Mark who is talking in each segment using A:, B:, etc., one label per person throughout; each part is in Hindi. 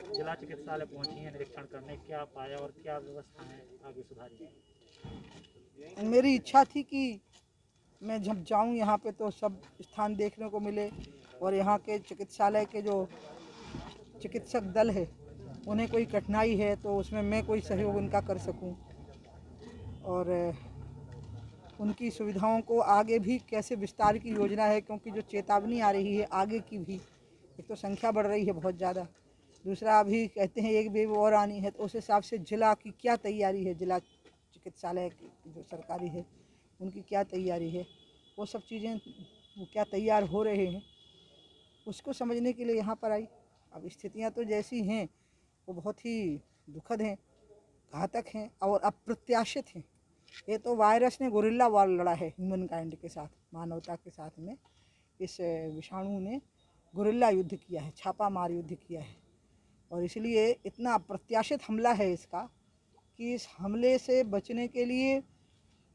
A: जिला चिकित्सालय पहुंची हैं निरीक्षण करने, क्या पाया और क्या व्यवस्थाएं आगे सुधारी हैं?
B: मेरी इच्छा थी कि मैं जब जाऊं यहाँ पे तो सब स्थान देखने को मिले और यहाँ के चिकित्सालय के जो चिकित्सक दल है उन्हें कोई कठिनाई है तो उसमें मैं कोई सहयोग उनका कर सकूं और उनकी सुविधाओं को आगे भी कैसे विस्तार की योजना है, क्योंकि जो चेतावनी आ रही है आगे की भी, एक तो संख्या बढ़ रही है बहुत ज़्यादा, दूसरा अभी कहते हैं एक वेव और आनी है, तो उस हिसाब से जिला की क्या तैयारी है, जिला चिकित्सालय की जो सरकारी है उनकी क्या तैयारी है, वो सब चीज़ें वो क्या तैयार हो रहे हैं उसको समझने के लिए यहाँ पर आई। अब स्थितियाँ तो जैसी हैं वो बहुत ही दुखद हैं, घातक हैं और अप्रत्याशित हैं। ये तो वायरस ने गोरिल्ला वार लड़ा है ह्यूमन काइंड के साथ, मानवता के साथ में इस विषाणु ने गोरिल्ला युद्ध किया है, छापा मार युद्ध किया है और इसलिए इतना अप्रत्याशित हमला है इसका कि इस हमले से बचने के लिए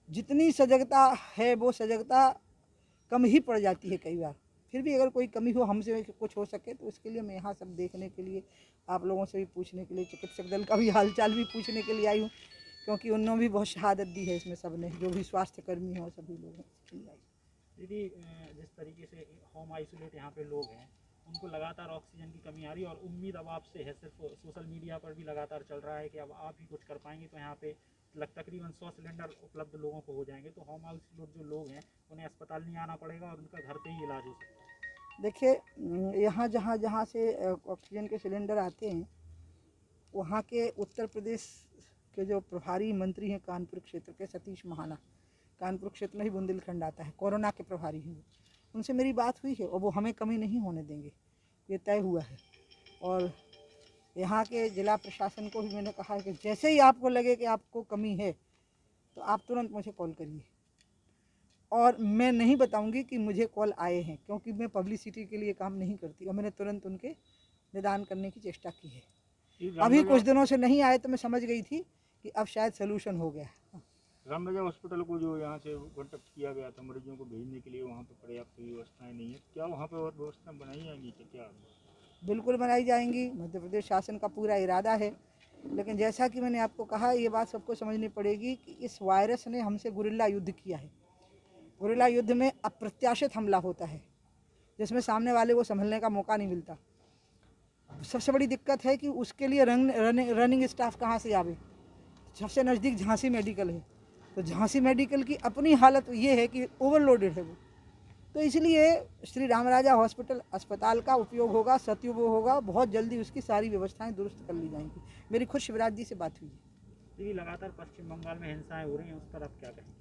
B: जितनी सजगता है वो सजगता कम ही पड़ जाती है कई बार। फिर भी अगर कोई कमी हो हमसे कुछ हो सके तो इसके लिए मैं यहाँ सब देखने के लिए, आप लोगों से भी पूछने के लिए, चिकित्सक दल का भी हालचाल भी पूछने के लिए आई हूँ, क्योंकि उन्होंने भी बहुत शहादत दी है इसमें, सब ने जो भी स्वास्थ्य कर्मी हैं सभी लोग हैं।
A: दीदी, जिस तरीके से होम आइसोलेट यहाँ पे लोग हैं उनको लगातार ऑक्सीजन की कमी आ रही है और उम्मीद अब आपसे है, सिर्फ सोशल मीडिया पर भी लगातार चल रहा है कि अब आप ही कुछ कर पाएंगे तो यहाँ पे तकरीबन 100 सिलेंडर उपलब्ध लोगों को हो जाएंगे, तो होम आइसोलेट जो लोग हैं उन्हें अस्पताल नहीं आना पड़ेगा और उनका घर पे ही इलाज हो सकता है।
B: देखिए, यहाँ जहाँ से ऑक्सीजन के सिलेंडर आते हैं वहाँ के उत्तर प्रदेश के जो प्रभारी मंत्री हैं कानपुर क्षेत्र के, सतीश महाना, कानपुर क्षेत्र में ही बुंदेलखंड आता है, कोरोना के प्रभारी हैं, उनसे मेरी बात हुई है और वो हमें कमी नहीं होने देंगे, ये तय हुआ है। और यहाँ के जिला प्रशासन को भी मैंने कहा है कि जैसे ही आपको लगे कि आपको कमी है तो आप तुरंत मुझे कॉल करिए, और मैं नहीं बताऊंगी कि मुझे कॉल आए हैं, क्योंकि मैं पब्लिसिटी के लिए काम नहीं करती और मैंने तुरंत उनके निदान करने की चेष्टा की है। अभी कुछ दिनों से नहीं आए तो मैं समझ गई थी कि अब शायद सोल्यूशन हो गया।
C: रामराजा हॉस्पिटल को जो यहाँ से कॉन्टेक्ट किया गया था मरीजों को भेजने के लिए, वहाँ पर पर्याप्त व्यवस्थाएं नहीं है, क्या वहाँ पर और व्यवस्था बनाई जाएंगी क्या?
B: बिल्कुल बनाई जाएंगी, मध्य प्रदेश शासन का पूरा इरादा है, लेकिन जैसा कि मैंने आपको कहा ये बात सबको समझनी पड़ेगी कि इस वायरस ने हमसे गुरिल्ला युद्ध किया है। गुरिल्ला युद्ध में अप्रत्याशित हमला होता है जिसमें सामने वाले को संभलने का मौका नहीं मिलता। सबसे बड़ी दिक्कत है कि उसके लिए रनिंग स्टाफ कहाँ से आवे। सबसे नज़दीक झांसी मेडिकल है, तो झांसी मेडिकल की अपनी हालत ये है कि ओवरलोडेड है वो, तो इसलिए श्री रामराजा हॉस्पिटल अस्पताल का उपयोग होगा, सदुपयोग होगा, बहुत जल्दी उसकी सारी व्यवस्थाएं दुरुस्त कर ली जाएंगी। मेरी खुद शिवराज जी से बात हुई है।
A: दीदी, लगातार पश्चिम बंगाल में हिंसाएं हो रही हैं, उस पर आप क्या कहेंगे?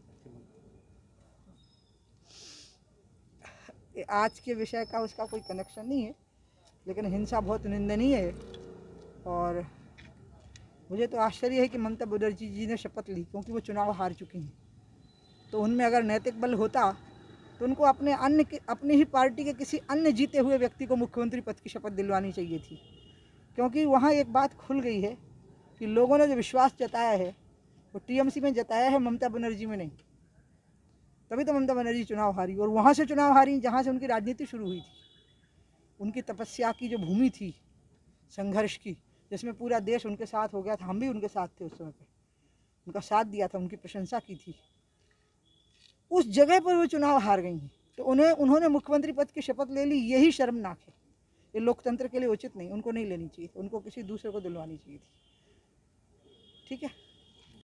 B: आज के विषय का उसका कोई कनेक्शन नहीं है, लेकिन हिंसा बहुत निंदनीय है और मुझे तो आश्चर्य है कि ममता बनर्जी जी ने शपथ ली, क्योंकि वो चुनाव हार चुकी हैं, तो उनमें अगर नैतिक बल होता तो उनको अपनी ही पार्टी के किसी अन्य जीते हुए व्यक्ति को मुख्यमंत्री पद की शपथ दिलवानी चाहिए थी, क्योंकि वहाँ एक बात खुल गई है कि लोगों ने जो विश्वास जताया है वो टीएमसी में जताया है, ममता बनर्जी में नहीं। तभी तो ममता बनर्जी चुनाव हारी, और वहाँ से चुनाव हारी जहाँ से उनकी राजनीति शुरू हुई थी, उनकी तपस्या की जो भूमि थी संघर्ष की, जिसमें पूरा देश उनके साथ हो गया था, हम भी उनके साथ थे उस समय पे, उनका साथ दिया था, उनकी प्रशंसा की थी, उस जगह पर वो चुनाव हार गई हैं, तो उन्होंने मुख्यमंत्री पद की शपथ ले ली, यही शर्मनाक है। ये लोकतंत्र के लिए उचित नहीं, उनको नहीं लेनी चाहिए, उनको किसी दूसरे को दिलवानी चाहिए थी। ठीक है।